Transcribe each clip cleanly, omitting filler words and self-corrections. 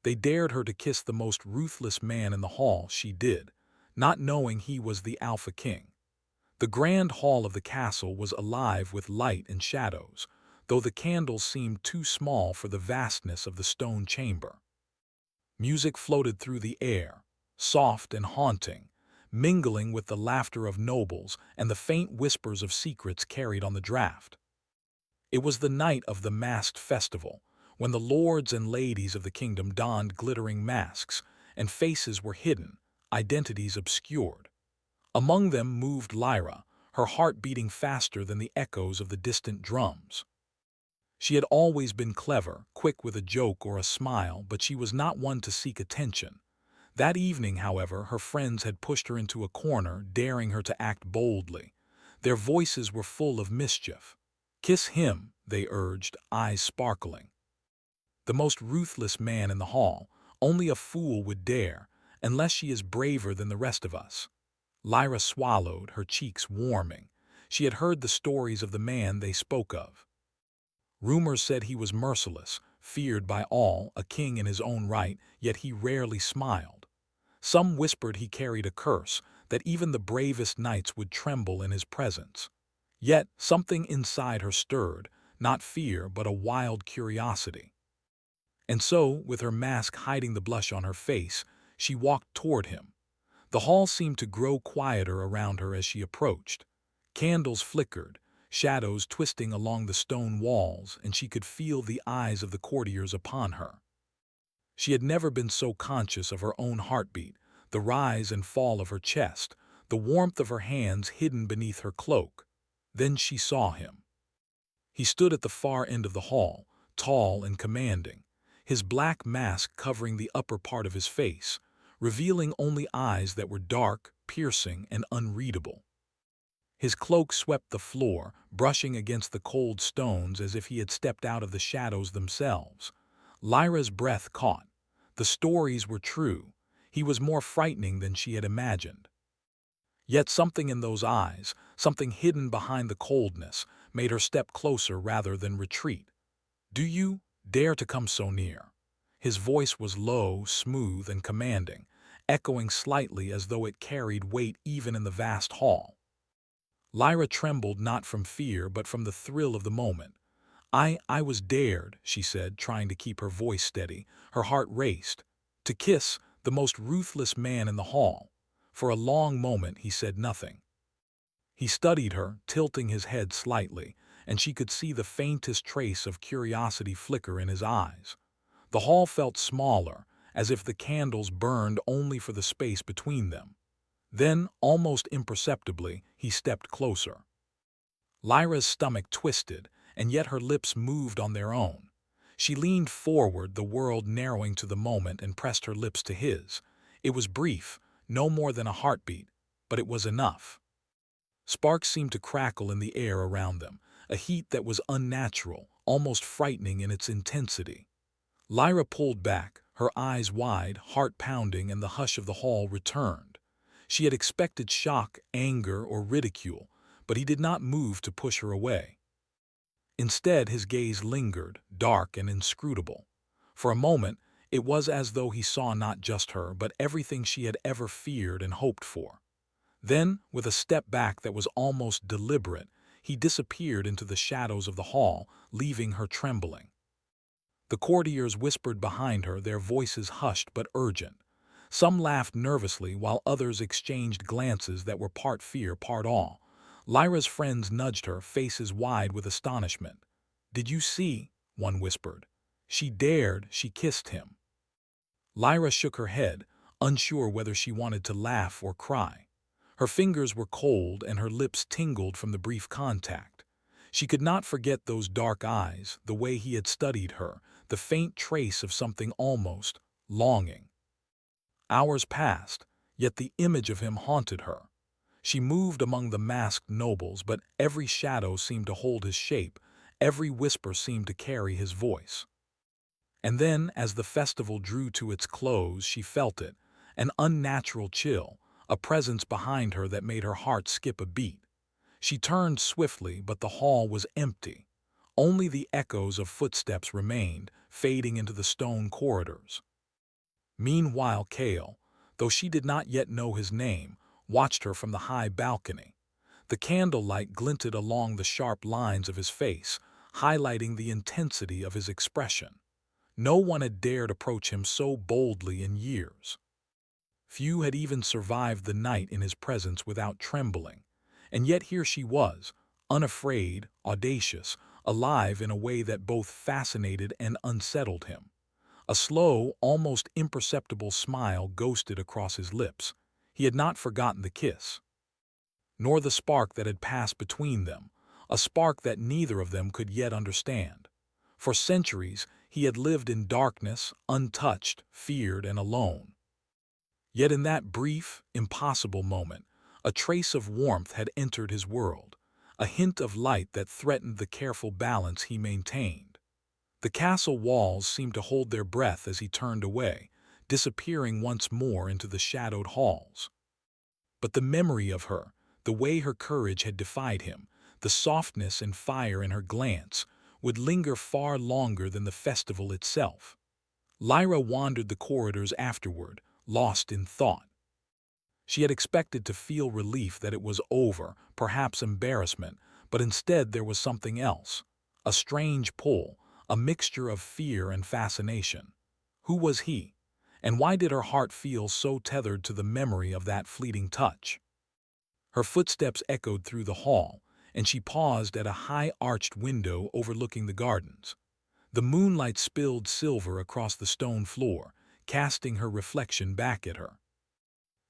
They dared her to kiss the most ruthless man in the hall. She did, not knowing he was the Alpha King. The grand hall of the castle was alive with light and shadows, though the candles seemed too small for the vastness of the stone chamber. Music floated through the air, soft and haunting, mingling with the laughter of nobles and the faint whispers of secrets carried on the draught. It was the night of the masked festival, when the lords and ladies of the kingdom donned glittering masks, and faces were hidden, identities obscured. Among them moved Lyra, her heart beating faster than the echoes of the distant drums. She had always been clever, quick with a joke or a smile, but she was not one to seek attention. That evening, however, her friends had pushed her into a corner, daring her to act boldly. Their voices were full of mischief. "Kiss him," they urged, eyes sparkling. "The most ruthless man in the hall. Only a fool would dare, unless she is braver than the rest of us." Lyra swallowed, her cheeks warming. She had heard the stories of the man they spoke of. Rumors said he was merciless, feared by all, a king in his own right, yet he rarely smiled. Some whispered he carried a curse, that even the bravest knights would tremble in his presence. Yet something inside her stirred, not fear but a wild curiosity. And so, with her mask hiding the blush on her face, she walked toward him. The hall seemed to grow quieter around her as she approached. Candles flickered, shadows twisting along the stone walls, and she could feel the eyes of the courtiers upon her. She had never been so conscious of her own heartbeat, the rise and fall of her chest, the warmth of her hands hidden beneath her cloak. Then she saw him. He stood at the far end of the hall, tall and commanding, his black mask covering the upper part of his face, revealing only eyes that were dark, piercing, and unreadable. His cloak swept the floor, brushing against the cold stones as if he had stepped out of the shadows themselves. Lyra's breath caught. The stories were true. He was more frightening than she had imagined. Yet something in those eyes, something hidden behind the coldness, made her step closer rather than retreat. "Do you dare to come so near?" His voice was low, smooth, and commanding, echoing slightly as though it carried weight even in the vast hall. Lyra trembled not from fear but from the thrill of the moment. I was dared," she said, trying to keep her voice steady. Her heart raced. "To kiss the most ruthless man in the hall." For a long moment he said nothing. He studied her, tilting his head slightly, and she could see the faintest trace of curiosity flicker in his eyes. The hall felt smaller, as if the candles burned only for the space between them. Then, almost imperceptibly, he stepped closer. Lyra's stomach twisted, and yet her lips moved on their own. She leaned forward, the world narrowing to the moment, and pressed her lips to his. It was brief, no more than a heartbeat, but it was enough. Sparks seemed to crackle in the air around them, a heat that was unnatural, almost frightening in its intensity. Lyra pulled back, her eyes wide, heart pounding, and the hush of the hall returned. She had expected shock, anger, or ridicule, but he did not move to push her away. Instead, his gaze lingered, dark and inscrutable. For a moment, it was as though he saw not just her, but everything she had ever feared and hoped for. Then, with a step back that was almost deliberate, he disappeared into the shadows of the hall, leaving her trembling. The courtiers whispered behind her, their voices hushed but urgent. Some laughed nervously, while others exchanged glances that were part fear, part awe. Lyra's friends nudged her, faces wide with astonishment. "Did you see?" one whispered. "She dared, she kissed him." Lyra shook her head, unsure whether she wanted to laugh or cry. Her fingers were cold and her lips tingled from the brief contact. She could not forget those dark eyes, the way he had studied her, the faint trace of something almost longing. Hours passed, yet the image of him haunted her. She moved among the masked nobles, but every shadow seemed to hold his shape, every whisper seemed to carry his voice. And then, as the festival drew to its close, she felt it, an unnatural chill, a presence behind her that made her heart skip a beat. She turned swiftly, but the hall was empty. Only the echoes of footsteps remained, fading into the stone corridors. Meanwhile, Kale, though she did not yet know his name, watched her from the high balcony. The candlelight glinted along the sharp lines of his face, highlighting the intensity of his expression. No one had dared approach him so boldly in years. Few had even survived the night in his presence without trembling. And yet here she was, unafraid, audacious, alive in a way that both fascinated and unsettled him. A slow, almost imperceptible smile ghosted across his lips. He had not forgotten the kiss, nor the spark that had passed between them, a spark that neither of them could yet understand. For centuries, he had lived in darkness, untouched, feared, and alone. Yet in that brief, impossible moment, a trace of warmth had entered his world, a hint of light that threatened the careful balance he maintained. The castle walls seemed to hold their breath as he turned away, disappearing once more into the shadowed halls. But the memory of her, the way her courage had defied him, the softness and fire in her glance, would linger far longer than the festival itself. Lyra wandered the corridors afterward, lost in thought. She had expected to feel relief that it was over, perhaps embarrassment, but instead there was something else. A strange pull, a mixture of fear and fascination. Who was he? And why did her heart feel so tethered to the memory of that fleeting touch? Her footsteps echoed through the hall, and she paused at a high-arched window overlooking the gardens. The moonlight spilled silver across the stone floor, casting her reflection back at her.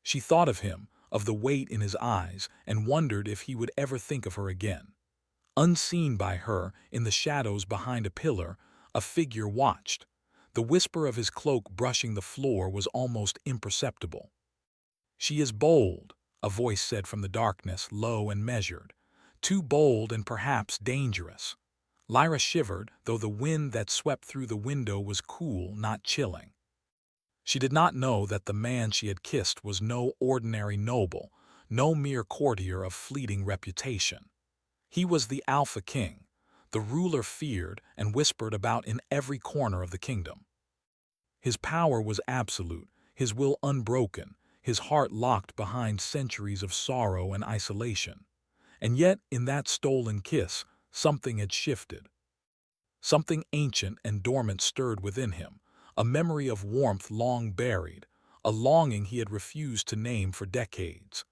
She thought of him, of the weight in his eyes, and wondered if he would ever think of her again. Unseen by her, in the shadows behind a pillar, a figure watched. The whisper of his cloak brushing the floor was almost imperceptible. "She is bold," a voice said from the darkness, low and measured. "Too bold and perhaps dangerous." Lyra shivered, though the wind that swept through the window was cool, not chilling. She did not know that the man she had kissed was no ordinary noble, no mere courtier of fleeting reputation. He was the Alpha King, the ruler feared and whispered about in every corner of the kingdom. His power was absolute, his will unbroken, his heart locked behind centuries of sorrow and isolation. And yet, in that stolen kiss, something had shifted. Something ancient and dormant stirred within him, a memory of warmth long buried, a longing he had refused to name for decades.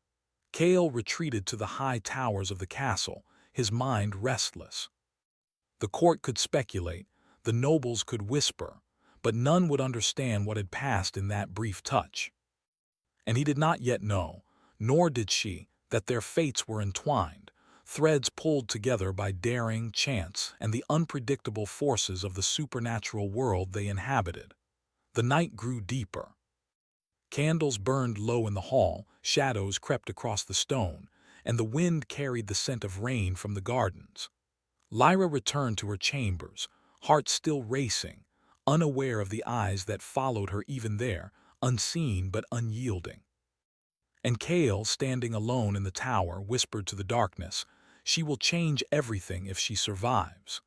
Kale retreated to the high towers of the castle, his mind restless. The court could speculate, the nobles could whisper, but none would understand what had passed in that brief touch. And he did not yet know, nor did she, that their fates were entwined, threads pulled together by daring, chance, and the unpredictable forces of the supernatural world they inhabited. The night grew deeper. Candles burned low in the hall, shadows crept across the stone, and the wind carried the scent of rain from the gardens. Lyra returned to her chambers, heart still racing, unaware of the eyes that followed her even there, unseen but unyielding. And Kale, standing alone in the tower, whispered to the darkness, "She will change everything if she survives."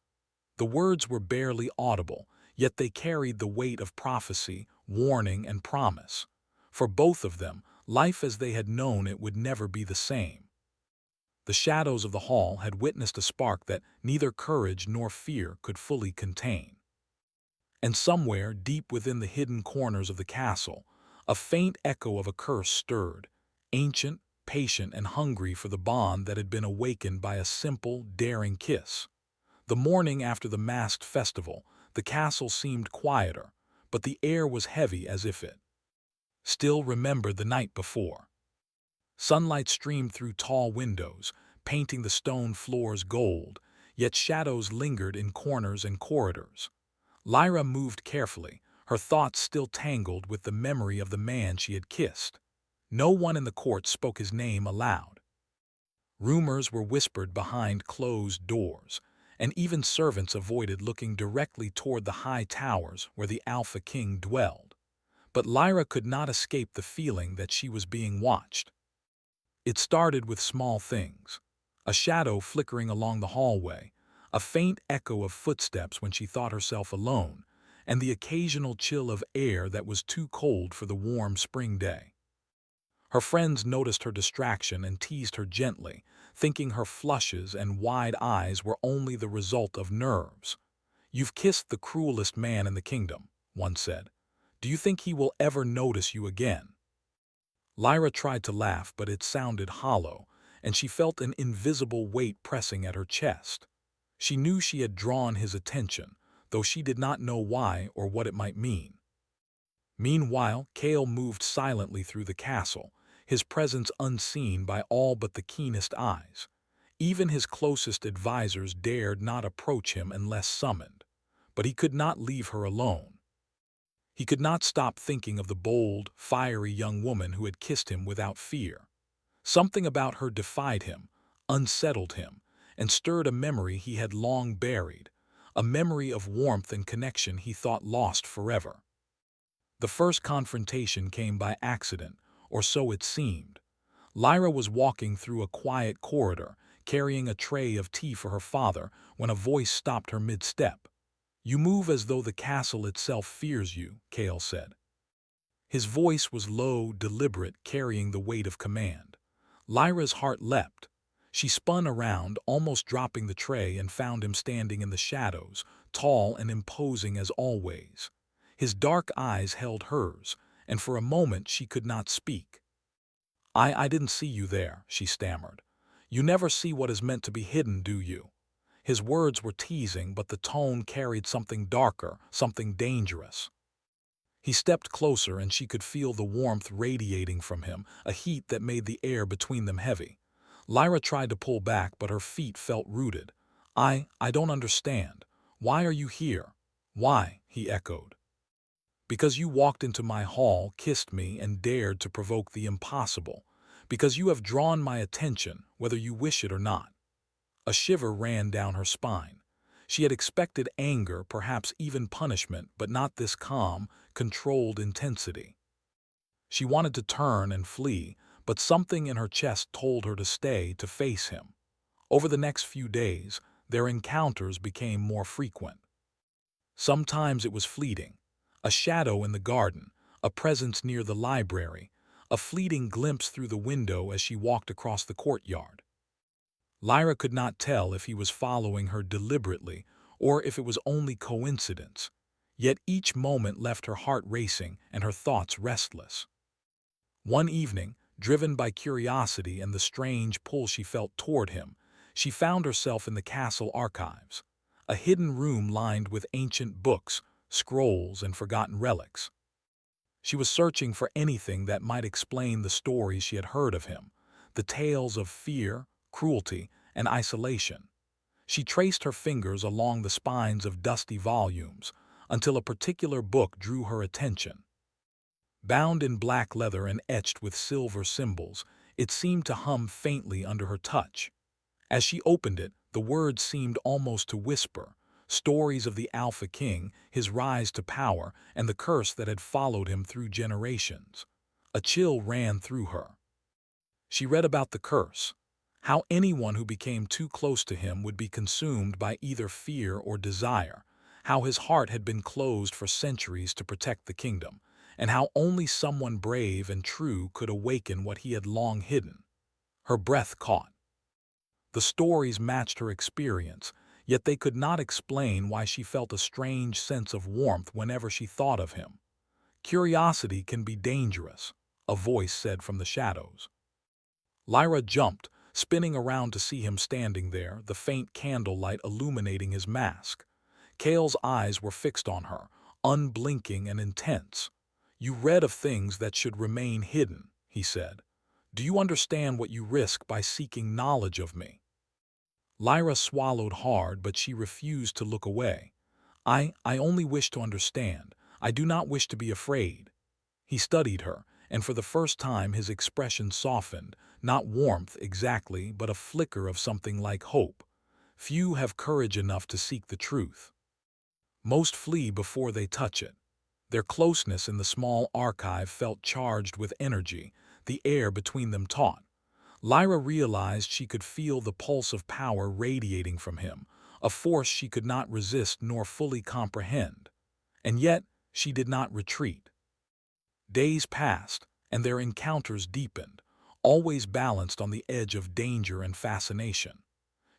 The words were barely audible, yet they carried the weight of prophecy, warning, and promise. For both of them, life as they had known it would never be the same. The shadows of the hall had witnessed a spark that neither courage nor fear could fully contain. And somewhere, deep within the hidden corners of the castle, a faint echo of a curse stirred, ancient, patient, and hungry for the bond that had been awakened by a simple, daring kiss. The morning after the masked festival, the castle seemed quieter, but the air was heavy as if it still remembered the night before. Sunlight streamed through tall windows, painting the stone floors gold, yet shadows lingered in corners and corridors. Lyra moved carefully, her thoughts still tangled with the memory of the man she had kissed. No one in the court spoke his name aloud. Rumors were whispered behind closed doors, and even servants avoided looking directly toward the high towers where the Alpha King dwelled. But Lyra could not escape the feeling that she was being watched. It started with small things: a shadow flickering along the hallway, a faint echo of footsteps when she thought herself alone, and the occasional chill of air that was too cold for the warm spring day. Her friends noticed her distraction and teased her gently, thinking her flushes and wide eyes were only the result of nerves. "You've kissed the cruelest man in the kingdom," one said. "Do you think he will ever notice you again?" Lyra tried to laugh, but it sounded hollow, and she felt an invisible weight pressing at her chest. She knew she had drawn his attention, though she did not know why or what it might mean. Meanwhile, Kale moved silently through the castle, his presence unseen by all but the keenest eyes. Even his closest advisors dared not approach him unless summoned. But he could not leave her alone. He could not stop thinking of the bold, fiery young woman who had kissed him without fear. Something about her defied him, unsettled him, and stirred a memory he had long buried, a memory of warmth and connection he thought lost forever. The first confrontation came by accident, or so it seemed. Lyra was walking through a quiet corridor, carrying a tray of tea for her father, when a voice stopped her mid-step. "You move as though the castle itself fears you," Kale said. His voice was low, deliberate, carrying the weight of command. Lyra's heart leapt. She spun around, almost dropping the tray, and found him standing in the shadows, tall and imposing as always. His dark eyes held hers, and for a moment she could not speak. I didn't see you there," she stammered. "You never see what is meant to be hidden, do you?" His words were teasing, but the tone carried something darker, something dangerous. He stepped closer, and she could feel the warmth radiating from him, a heat that made the air between them heavy. Lyra tried to pull back, but her feet felt rooted. I don't understand. Why are you here?" "Why?" he echoed. "Because you walked into my hall, kissed me, and dared to provoke the impossible. Because you have drawn my attention, whether you wish it or not." A shiver ran down her spine. She had expected anger, perhaps even punishment, but not this calm, controlled intensity. She wanted to turn and flee, but something in her chest told her to stay, to face him. Over the next few days, their encounters became more frequent. Sometimes it was fleeting. A shadow in the garden, a presence near the library, a fleeting glimpse through the window as she walked across the courtyard. Lyra could not tell if he was following her deliberately or if it was only coincidence, yet each moment left her heart racing and her thoughts restless. One evening, driven by curiosity and the strange pull she felt toward him, she found herself in the castle archives, a hidden room lined with ancient books, scrolls, and forgotten relics. She was searching for anything that might explain the stories she had heard of him, the tales of fear, cruelty, and isolation. She traced her fingers along the spines of dusty volumes until a particular book drew her attention. Bound in black leather and etched with silver symbols, it seemed to hum faintly under her touch. As she opened it, the words seemed almost to whisper, stories of the Alpha King, his rise to power, and the curse that had followed him through generations. A chill ran through her. She read about the curse, how anyone who became too close to him would be consumed by either fear or desire, how his heart had been closed for centuries to protect the kingdom, and how only someone brave and true could awaken what he had long hidden. Her breath caught. The stories matched her experience, yet they could not explain why she felt a strange sense of warmth whenever she thought of him. "Curiosity can be dangerous," a voice said from the shadows. Lyra jumped, spinning around to see him standing there, the faint candlelight illuminating his mask. Kale's eyes were fixed on her, unblinking and intense. "You read of things that should remain hidden," he said. "Do you understand what you risk by seeking knowledge of me?" Lyra swallowed hard, but she refused to look away. I only wish to understand. I do not wish to be afraid." He studied her, and for the first time his expression softened, not warmth exactly, but a flicker of something like hope. "Few have courage enough to seek the truth. Most flee before they touch it." Their closeness in the small archive felt charged with energy, the air between them taut. Lyra realized she could feel the pulse of power radiating from him, a force she could not resist nor fully comprehend. And yet, she did not retreat. Days passed, and their encounters deepened, always balanced on the edge of danger and fascination.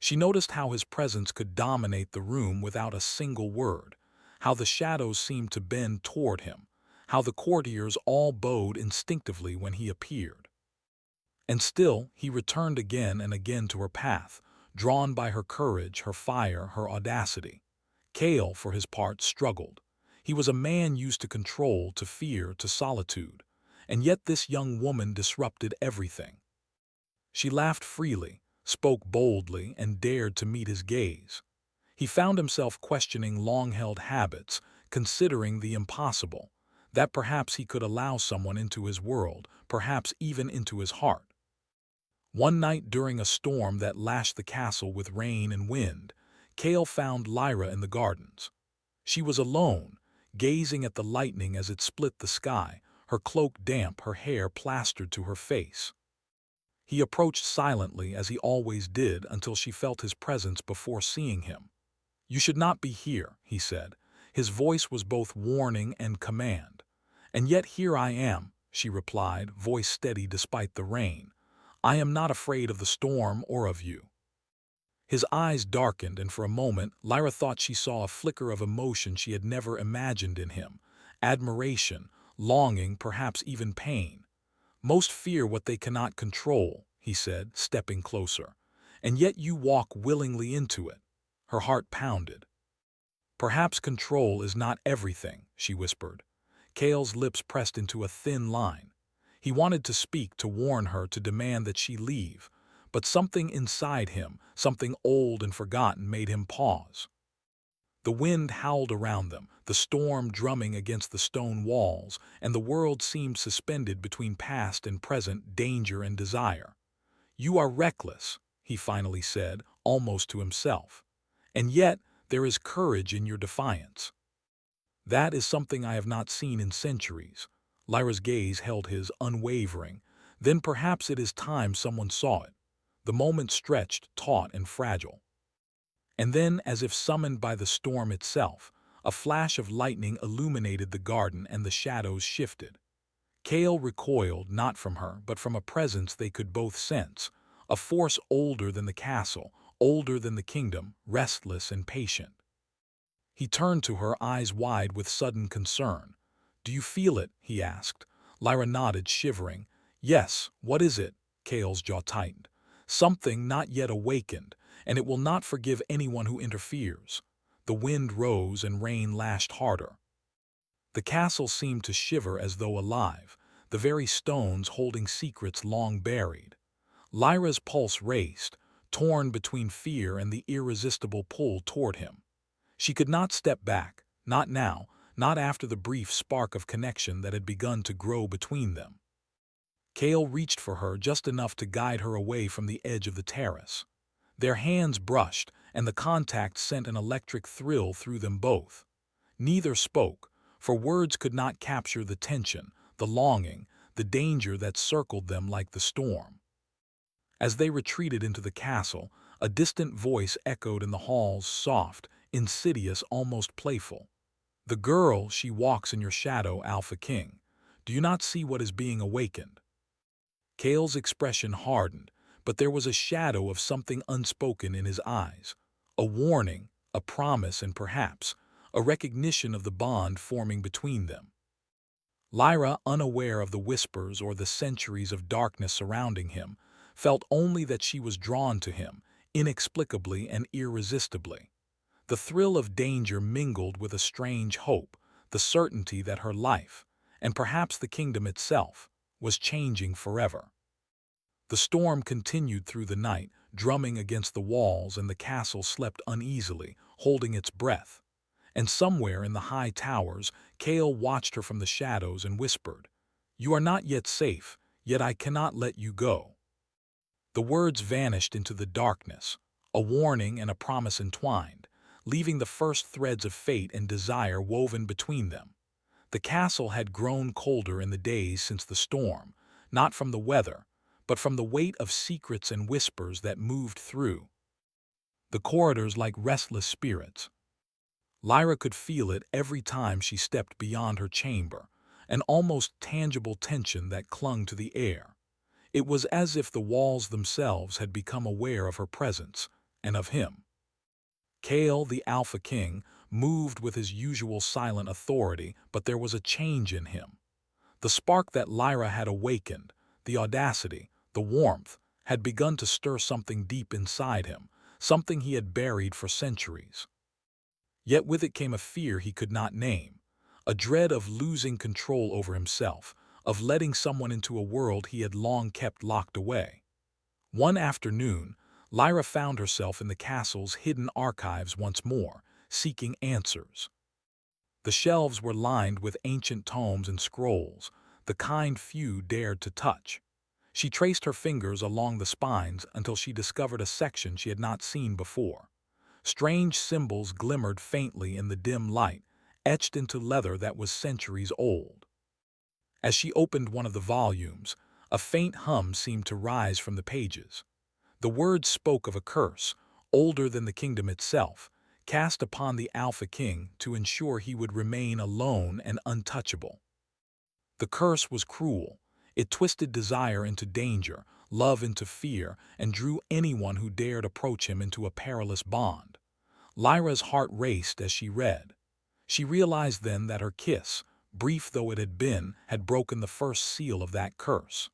She noticed how his presence could dominate the room without a single word, how the shadows seemed to bend toward him, how the courtiers all bowed instinctively when he appeared. And still, he returned again and again to her path, drawn by her courage, her fire, her audacity. Cale, for his part, struggled. He was a man used to control, to fear, to solitude, and yet this young woman disrupted everything. She laughed freely, spoke boldly, and dared to meet his gaze. He found himself questioning long-held habits, considering the impossible, that perhaps he could allow someone into his world, perhaps even into his heart. One night during a storm that lashed the castle with rain and wind, Cale found Lyra in the gardens. She was alone, gazing at the lightning as it split the sky, her cloak damp, her hair plastered to her face. He approached silently as he always did until she felt his presence before seeing him. "You should not be here," he said. His voice was both warning and command. "And yet here I am," she replied, voice steady despite the rain. "I am not afraid of the storm or of you." His eyes darkened, and for a moment Lyra thought she saw a flicker of emotion she had never imagined in him: admiration, longing, perhaps even pain. "Most fear what they cannot control," he said, stepping closer. "And yet you walk willingly into it." Her heart pounded. "Perhaps control is not everything," she whispered. Cale's lips pressed into a thin line. He wanted to speak, to warn her, to demand that she leave, but something inside him, something old and forgotten, made him pause. The wind howled around them, the storm drumming against the stone walls, and the world seemed suspended between past and present, danger and desire. "You are reckless," he finally said, almost to himself. "And yet there is courage in your defiance." "That is something I have not seen in centuries." Lyra's gaze held his, unwavering. "Then perhaps it is time someone saw it." The moment stretched, taut and fragile. And then, as if summoned by the storm itself, a flash of lightning illuminated the garden and the shadows shifted. Cale recoiled, not from her, but from a presence they could both sense, a force older than the castle, older than the kingdom, restless and patient. He turned to her, eyes wide with sudden concern. "Do you feel it?" he asked. Lyra nodded, shivering. "Yes, what is it?" Cale's jaw tightened. "Something not yet awakened, and it will not forgive anyone who interferes." The wind rose and rain lashed harder. The castle seemed to shiver as though alive, the very stones holding secrets long buried. Lyra's pulse raced, torn between fear and the irresistible pull toward him. She could not step back, not now, not after the brief spark of connection that had begun to grow between them. Cale reached for her just enough to guide her away from the edge of the terrace. Their hands brushed, and the contact sent an electric thrill through them both. Neither spoke, for words could not capture the tension, the longing, the danger that circled them like the storm. As they retreated into the castle, a distant voice echoed in the halls, soft, insidious, almost playful. "The girl, she walks in your shadow, Alpha King. Do you not see what is being awakened?" Cale's expression hardened, but there was a shadow of something unspoken in his eyes. A warning, a promise, and perhaps a recognition of the bond forming between them. Lyra, unaware of the whispers or the centuries of darkness surrounding him, felt only that she was drawn to him, inexplicably and irresistibly. The thrill of danger mingled with a strange hope, the certainty that her life, and perhaps the kingdom itself, was changing forever. The storm continued through the night, drumming against the walls, and the castle slept uneasily, holding its breath. And somewhere in the high towers, Cale watched her from the shadows and whispered, "You are not yet safe, yet I cannot let you go." The words vanished into the darkness, a warning and a promise entwined, leaving the first threads of fate and desire woven between them. The castle had grown colder in the days since the storm, not from the weather, but from the weight of secrets and whispers that moved through the corridors like restless spirits. Lyra could feel it every time she stepped beyond her chamber, an almost tangible tension that clung to the air. It was as if the walls themselves had become aware of her presence, and of him. Kale, the Alpha King, moved with his usual silent authority, but there was a change in him. The spark that Lyra had awakened, the audacity, the warmth, had begun to stir something deep inside him, something he had buried for centuries. Yet with it came a fear he could not name, a dread of losing control over himself, of letting someone into a world he had long kept locked away. One afternoon, Lyra found herself in the castle's hidden archives once more, seeking answers. The shelves were lined with ancient tomes and scrolls, the kind few dared to touch. She traced her fingers along the spines until she discovered a section she had not seen before. Strange symbols glimmered faintly in the dim light, etched into leather that was centuries old. As she opened one of the volumes, a faint hum seemed to rise from the pages. The words spoke of a curse, older than the kingdom itself, cast upon the Alpha King to ensure he would remain alone and untouchable. The curse was cruel. It twisted desire into danger, love into fear, and drew anyone who dared approach him into a perilous bond. Lyra's heart raced as she read. She realized then that her kiss, brief though it had been, had broken the first seal of that curse.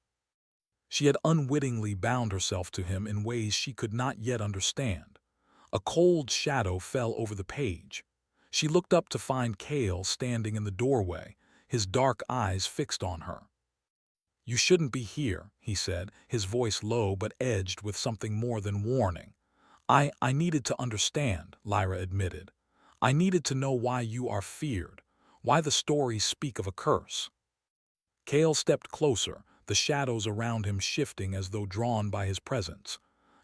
She had unwittingly bound herself to him in ways she could not yet understand. A cold shadow fell over the page. She looked up to find Kale standing in the doorway, his dark eyes fixed on her. "You shouldn't be here," he said, his voice low but edged with something more than warning. I needed to understand," Lyra admitted. "I needed to know why you are feared, why the stories speak of a curse." Kale stepped closer, the shadows around him shifting as though drawn by his presence.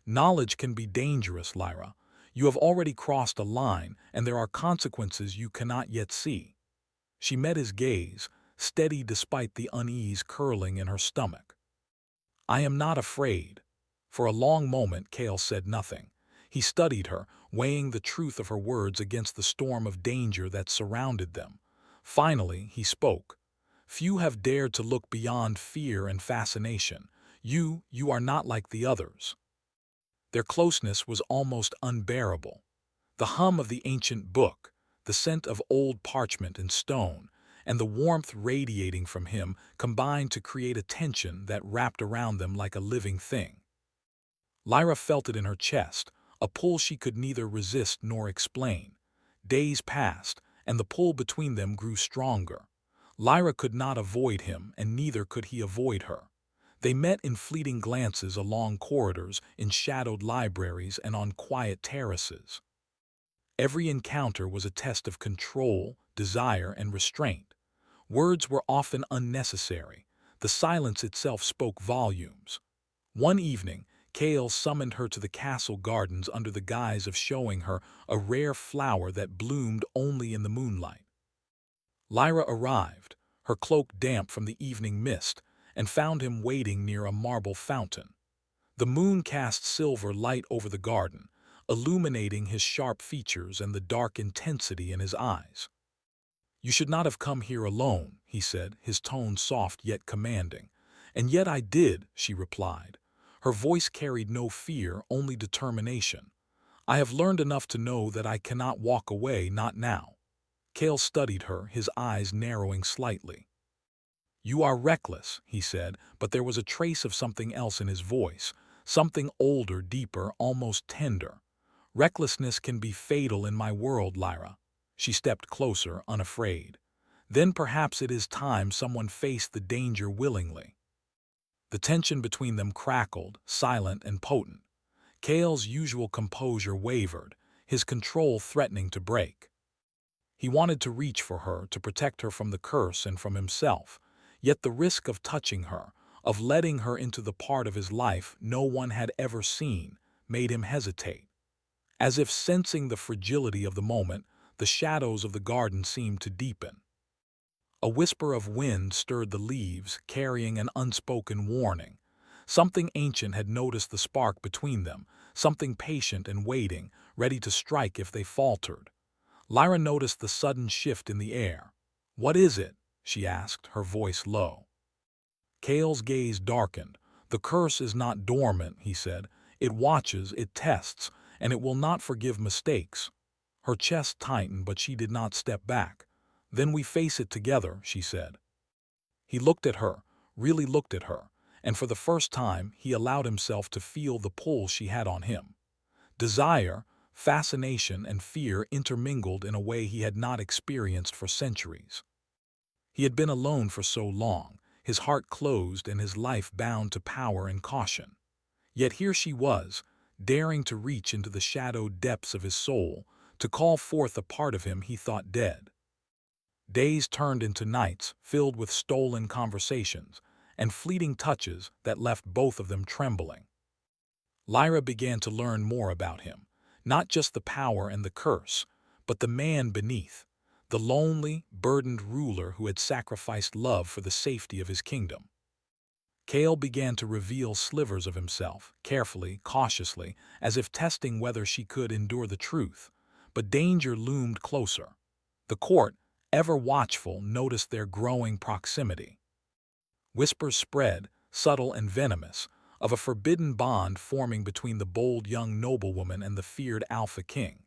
"Knowledge can be dangerous, Lyra. You have already crossed a line, and there are consequences you cannot yet see." She met his gaze, steady despite the unease curling in her stomach. "I am not afraid." For a long moment Kale said nothing. He studied her, weighing the truth of her words against the storm of danger that surrounded them. Finally, he spoke. "Few have dared to look beyond fear and fascination. You are not like the others." Their closeness was almost unbearable. The hum of the ancient book, the scent of old parchment and stone, and the warmth radiating from him combined to create a tension that wrapped around them like a living thing. Lyra felt it in her chest, a pull she could neither resist nor explain. Days passed, and the pull between them grew stronger. Lyra could not avoid him, and neither could he avoid her. They met in fleeting glances along corridors, in shadowed libraries, and on quiet terraces. Every encounter was a test of control, desire, and restraint. Words were often unnecessary. The silence itself spoke volumes. One evening, Kale summoned her to the castle gardens under the guise of showing her a rare flower that bloomed only in the moonlight. Lyra arrived, her cloak damp from the evening mist, and found him waiting near a marble fountain. The moon cast silver light over the garden, illuminating his sharp features and the dark intensity in his eyes. "You should not have come here alone," he said, his tone soft yet commanding. "And yet I did," she replied. Her voice carried no fear, only determination. "I have learned enough to know that I cannot walk away, not now." Kale studied her, his eyes narrowing slightly. "You are reckless," he said, but there was a trace of something else in his voice, something older, deeper, almost tender. "Recklessness can be fatal in my world, Lyra." She stepped closer, unafraid. "Then perhaps it is time someone faced the danger willingly." The tension between them crackled, silent and potent. Kale's usual composure wavered, his control threatening to break. He wanted to reach for her, to protect her from the curse and from himself, yet the risk of touching her, of letting her into the part of his life no one had ever seen, made him hesitate. As if sensing the fragility of the moment, the shadows of the garden seemed to deepen. A whisper of wind stirred the leaves, carrying an unspoken warning. Something ancient had noticed the spark between them, something patient and waiting, ready to strike if they faltered. Lyra noticed the sudden shift in the air. "What is it?" she asked, her voice low. Kale's gaze darkened. "The curse is not dormant," he said. "It watches, it tests, and it will not forgive mistakes." Her chest tightened, but she did not step back. "Then we face it together," she said. He looked at her, really looked at her, and for the first time he allowed himself to feel the pull she had on him. Desire, fascination, and fear intermingled in a way he had not experienced for centuries. He had been alone for so long, his heart closed and his life bound to power and caution. Yet here she was, daring to reach into the shadowed depths of his soul, to call forth a part of him he thought dead. Days turned into nights, filled with stolen conversations and fleeting touches that left both of them trembling. Lyra began to learn more about him, not just the power and the curse, but the man beneath, the lonely, burdened ruler who had sacrificed love for the safety of his kingdom. Kale began to reveal slivers of himself, carefully, cautiously, as if testing whether she could endure the truth. But danger loomed closer. The court, ever watchful, noticed their growing proximity. Whispers spread, subtle and venomous, of a forbidden bond forming between the bold young noblewoman and the feared Alpha King.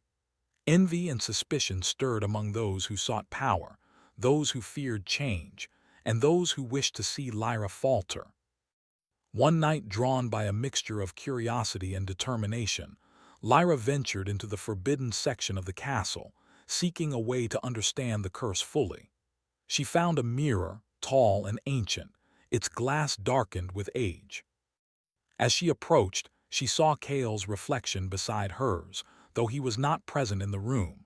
Envy and suspicion stirred among those who sought power, those who feared change, and those who wished to see Lyra falter. One night, drawn by a mixture of curiosity and determination, Lyra ventured into the forbidden section of the castle, seeking a way to understand the curse fully. She found a mirror, tall and ancient, its glass darkened with age. As she approached, she saw Kale's reflection beside hers, though he was not present in the room.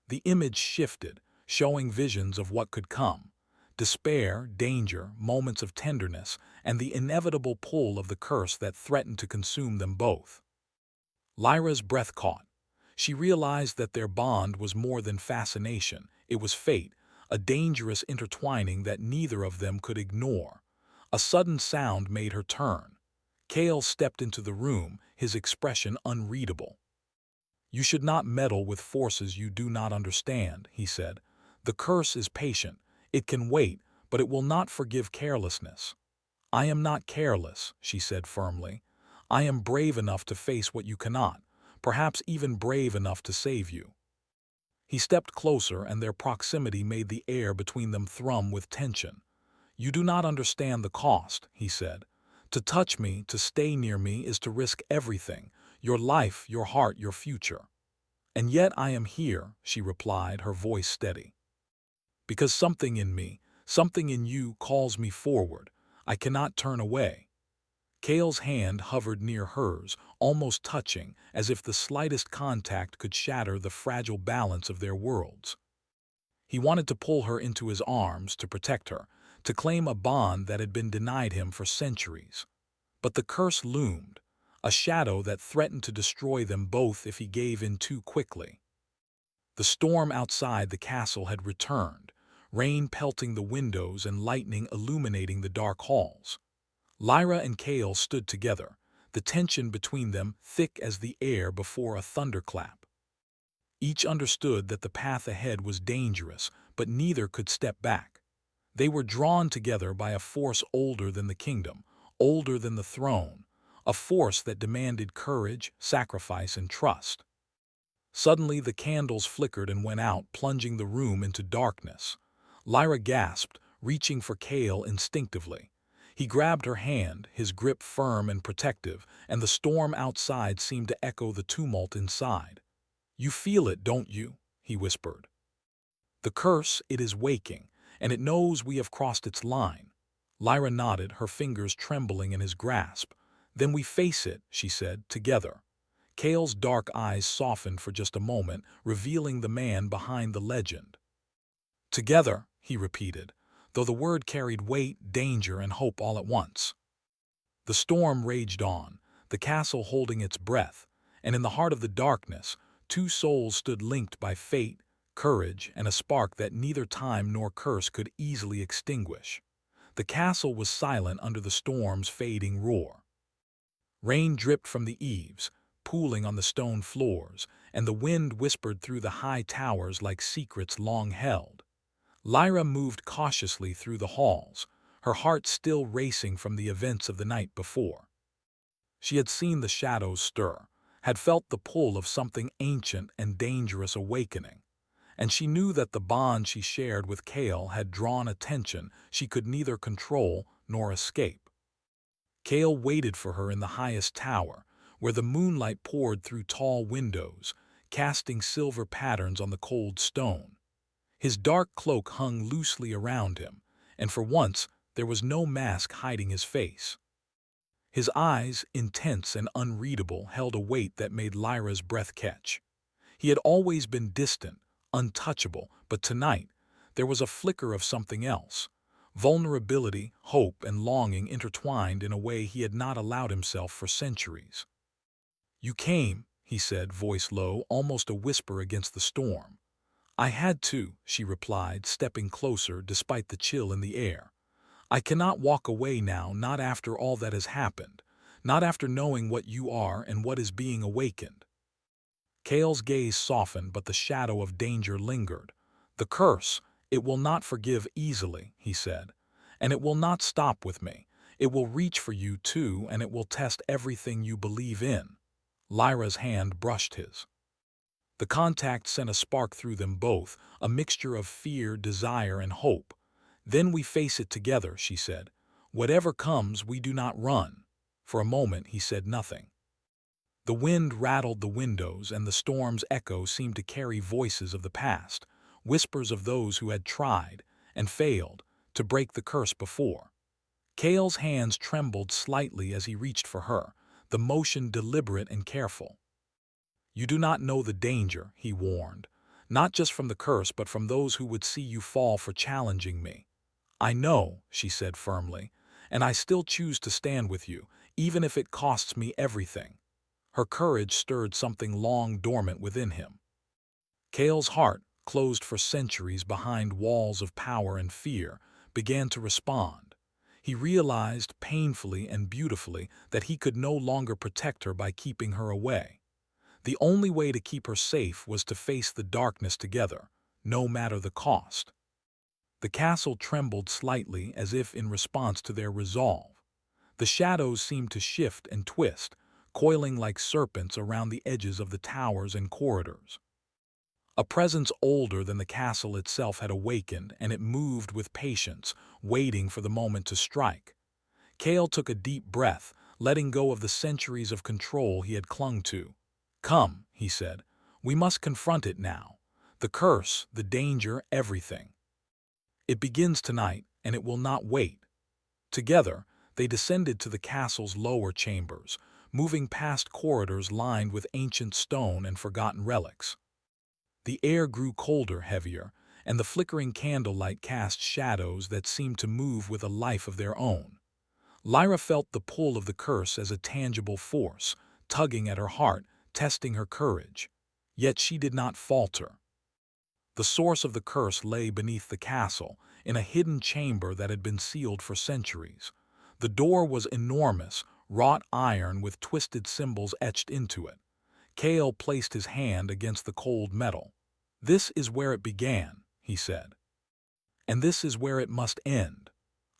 The image shifted, showing visions of what could come: despair, danger, moments of tenderness, and the inevitable pull of the curse that threatened to consume them both. Lyra's breath caught. She realized that their bond was more than fascination, it was fate, a dangerous intertwining that neither of them could ignore. A sudden sound made her turn. Kale stepped into the room, his expression unreadable. "You should not meddle with forces you do not understand," he said. "The curse is patient. It can wait, but it will not forgive carelessness." "I am not careless," she said firmly. "I am brave enough to face what you cannot, perhaps even brave enough to save you." He stepped closer, and their proximity made the air between them thrum with tension. "You do not understand the cost," he said. "To touch me, to stay near me, is to risk everything, your life, your heart, your future." "And yet I am here," she replied, her voice steady. "Because something in me, something in you calls me forward. I cannot turn away." Kale's hand hovered near hers, almost touching, as if the slightest contact could shatter the fragile balance of their worlds. He wanted to pull her into his arms, to protect her, to claim a bond that had been denied him for centuries. But the curse loomed, a shadow that threatened to destroy them both if he gave in too quickly. The storm outside the castle had returned, rain pelting the windows and lightning illuminating the dark halls. Lyra and Kale stood together, the tension between them thick as the air before a thunderclap. Each understood that the path ahead was dangerous, but neither could step back. They were drawn together by a force older than the kingdom, older than the throne, a force that demanded courage, sacrifice, and trust. Suddenly the candles flickered and went out, plunging the room into darkness. Lyra gasped, reaching for Kale instinctively. He grabbed her hand, his grip firm and protective, and the storm outside seemed to echo the tumult inside. "You feel it, don't you?" he whispered. "The curse, it is waking, and it knows we have crossed its line." Lyra nodded, her fingers trembling in his grasp. "Then we face it," she said, "together." Kale's dark eyes softened for just a moment, revealing the man behind the legend. "Together," he repeated, though the word carried weight, danger, and hope all at once. The storm raged on, the castle holding its breath, and in the heart of the darkness, two souls stood linked by fate, courage, and a spark that neither time nor curse could easily extinguish. The castle was silent under the storm's fading roar. Rain dripped from the eaves, pooling on the stone floors, and the wind whispered through the high towers like secrets long held. Lyra moved cautiously through the halls, her heart still racing from the events of the night before. She had seen the shadows stir, had felt the pull of something ancient and dangerous awakening, and she knew that the bond she shared with Kale had drawn attention she could neither control nor escape. Kale waited for her in the highest tower, where the moonlight poured through tall windows, casting silver patterns on the cold stone. His dark cloak hung loosely around him, and for once there was no mask hiding his face. His eyes, intense and unreadable, held a weight that made Lyra's breath catch. He had always been distant, untouchable, but tonight there was a flicker of something else. Vulnerability, hope, and longing intertwined in a way he had not allowed himself for centuries. "You came," he said, voice low, almost a whisper against the storm. "I had to," she replied, stepping closer despite the chill in the air. "I cannot walk away now, not after all that has happened, not after knowing what you are and what is being awakened." Kale's gaze softened, but the shadow of danger lingered. "The curse, it will not forgive easily," he said. "And it will not stop with me. It will reach for you too, and it will test everything you believe in." Lyra's hand brushed his. The contact sent a spark through them both, a mixture of fear, desire, and hope. "Then we face it together," she said. "Whatever comes, we do not run." For a moment he said nothing. The wind rattled the windows, and the storm's echo seemed to carry voices of the past, whispers of those who had tried, and failed, to break the curse before. Kale's hands trembled slightly as he reached for her, the motion deliberate and careful. "You do not know the danger," he warned, "not just from the curse but from those who would see you fall for challenging me." "I know," she said firmly, "and I still choose to stand with you, even if it costs me everything." Her courage stirred something long dormant within him. Kale's heart, closed for centuries behind walls of power and fear, began to respond. He realized, painfully and beautifully, that he could no longer protect her by keeping her away. The only way to keep her safe was to face the darkness together, no matter the cost. The castle trembled slightly as if in response to their resolve. The shadows seemed to shift and twist, coiling like serpents around the edges of the towers and corridors. A presence older than the castle itself had awakened, and it moved with patience, waiting for the moment to strike. Kale took a deep breath, letting go of the centuries of control he had clung to. "Come," he said, "we must confront it now. The curse, the danger, everything. It begins tonight, and it will not wait." Together, they descended to the castle's lower chambers, moving past corridors lined with ancient stone and forgotten relics. The air grew colder, heavier, and the flickering candlelight cast shadows that seemed to move with a life of their own. Lyra felt the pull of the curse as a tangible force, tugging at her heart, testing her courage. Yet she did not falter. The source of the curse lay beneath the castle, in a hidden chamber that had been sealed for centuries. The door was enormous, wrought iron with twisted symbols etched into it. Kale placed his hand against the cold metal. "This is where it began," he said. "And this is where it must end."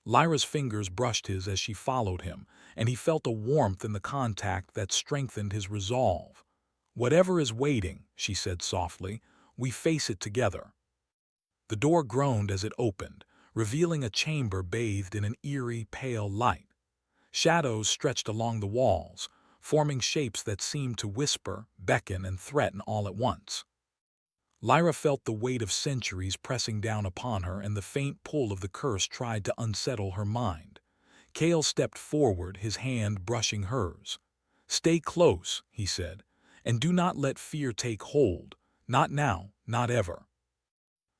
Lyra's fingers brushed his as she followed him, and he felt a warmth in the contact that strengthened his resolve. "Whatever is waiting," she said softly, "we face it together." The door groaned as it opened, revealing a chamber bathed in an eerie, pale light. Shadows stretched along the walls, forming shapes that seemed to whisper, beckon, and threaten all at once. Lyra felt the weight of centuries pressing down upon her, and the faint pull of the curse tried to unsettle her mind. Kale stepped forward, his hand brushing hers. "Stay close," he said, "and do not let fear take hold. Not now, not ever."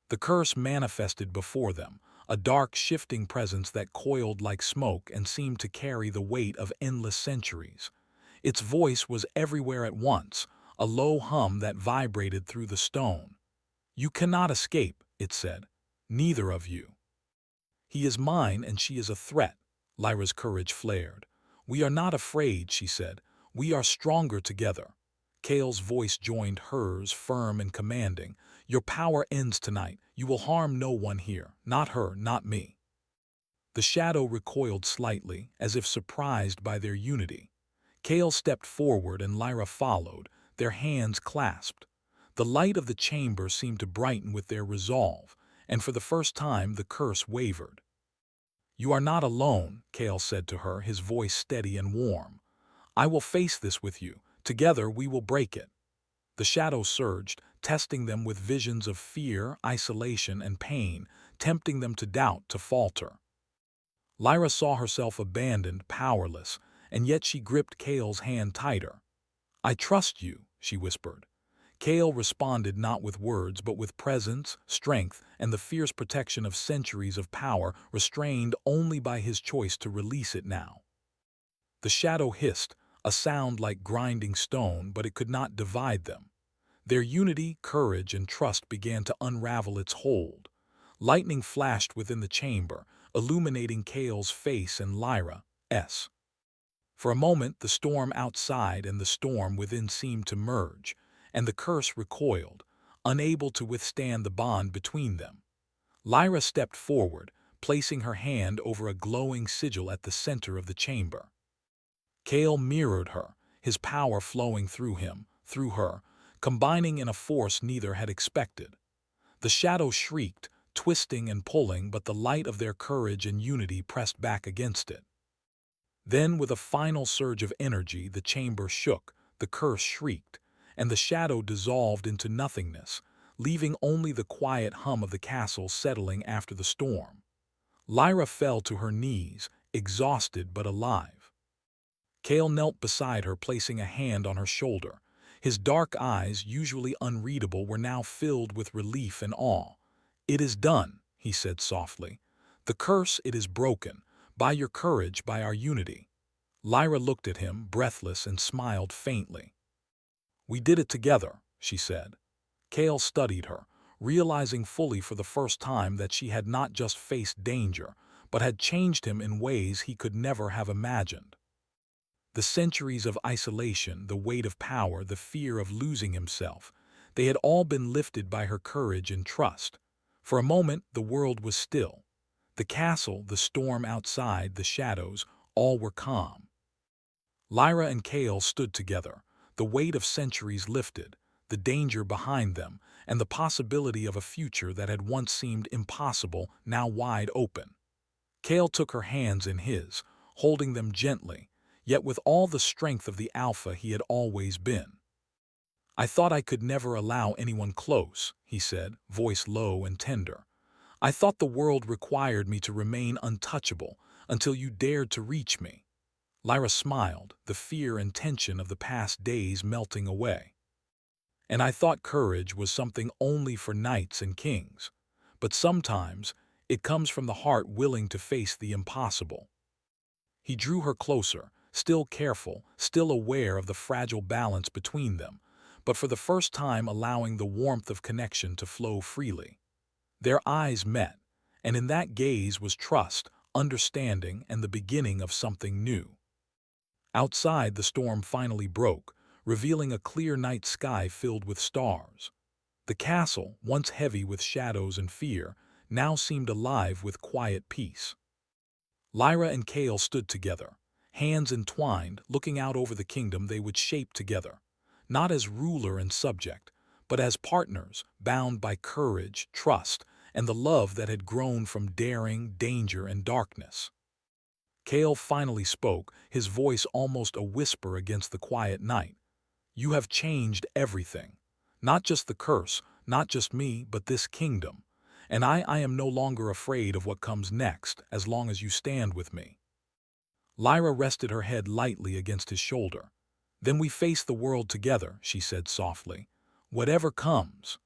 The curse manifested before them, a dark, shifting presence that coiled like smoke and seemed to carry the weight of endless centuries. Its voice was everywhere at once, a low hum that vibrated through the stone. "You cannot escape," it said. "Neither of you." "He is mine and she is a threat," Lyra's courage flared. "We are not afraid," she said. We are stronger together. Kale's voice joined hers, firm and commanding. Your power ends tonight. You will harm no one here. Not her, not me. The shadow recoiled slightly, as if surprised by their unity. Kale stepped forward and Lyra followed, their hands clasped. The light of the chamber seemed to brighten with their resolve, and for the first time the curse wavered. You are not alone, Kale said to her, his voice steady and warm. I will face this with you. Together we will break it. The shadow surged, testing them with visions of fear, isolation, and pain, tempting them to doubt, to falter. Lyra saw herself abandoned, powerless, and yet she gripped Kale's hand tighter. I trust you, she whispered. Kale responded not with words but with presence, strength, and the fierce protection of centuries of power, restrained only by his choice to release it now. The shadow hissed, a sound like grinding stone, but it could not divide them. Their unity, courage, and trust began to unravel its hold. Lightning flashed within the chamber, illuminating Kale's face and Lyra's. For a moment, the storm outside and the storm within seemed to merge, and the curse recoiled, unable to withstand the bond between them. Lyra stepped forward, placing her hand over a glowing sigil at the center of the chamber. Kale mirrored her, his power flowing through him, through her, combining in a force neither had expected. The shadow shrieked, twisting and pulling, but the light of their courage and unity pressed back against it. Then, with a final surge of energy, the chamber shook, the curse shrieked, and the shadow dissolved into nothingness, leaving only the quiet hum of the castle settling after the storm. Lyra fell to her knees, exhausted but alive. Kale knelt beside her, placing a hand on her shoulder. His dark eyes, usually unreadable, were now filled with relief and awe. It is done, he said softly. The curse, it is broken. By your courage, by our unity. Lyra looked at him, breathless, and smiled faintly. We did it together, she said. Kale studied her, realizing fully for the first time that she had not just faced danger, but had changed him in ways he could never have imagined. The centuries of isolation, the weight of power, the fear of losing himself, they had all been lifted by her courage and trust. For a moment, the world was still. The castle, the storm outside, the shadows, all were calm. Lyra and Kale stood together, the weight of centuries lifted, the danger behind them, and the possibility of a future that had once seemed impossible now wide open. Kale took her hands in his, holding them gently, yet with all the strength of the alpha he had always been. I thought I could never allow anyone close, he said, voice low and tender. I thought the world required me to remain untouchable until you dared to reach me. Lyra smiled, the fear and tension of the past days melting away. And I thought courage was something only for knights and kings. But sometimes it comes from the heart willing to face the impossible. He drew her closer, still careful, still aware of the fragile balance between them, but for the first time allowing the warmth of connection to flow freely. Their eyes met, and in that gaze was trust, understanding, and the beginning of something new. Outside, the storm finally broke, revealing a clear night sky filled with stars. The castle, once heavy with shadows and fear, now seemed alive with quiet peace. Lyra and Kale stood together, hands entwined, looking out over the kingdom they would shape together, not as ruler and subject, but as partners, bound by courage, trust, and the love that had grown from daring, danger, and darkness. Kale finally spoke, his voice almost a whisper against the quiet night. You have changed everything. Not just the curse, not just me, but this kingdom. And I am no longer afraid of what comes next, as long as you stand with me. Lyra rested her head lightly against his shoulder. Then we face the world together, she said softly. Whatever comes.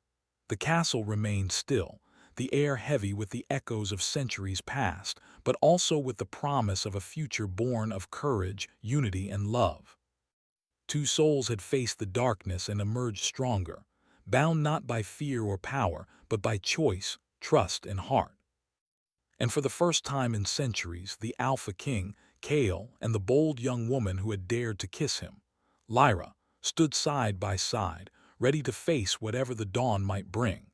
The castle remained still, the air heavy with the echoes of centuries past, but also with the promise of a future born of courage, unity, and love. Two souls had faced the darkness and emerged stronger, bound not by fear or power, but by choice, trust, and heart. And for the first time in centuries, the Alpha King, Kale, and the bold young woman who had dared to kiss him, Lyra, stood side by side, ready to face whatever the dawn might bring.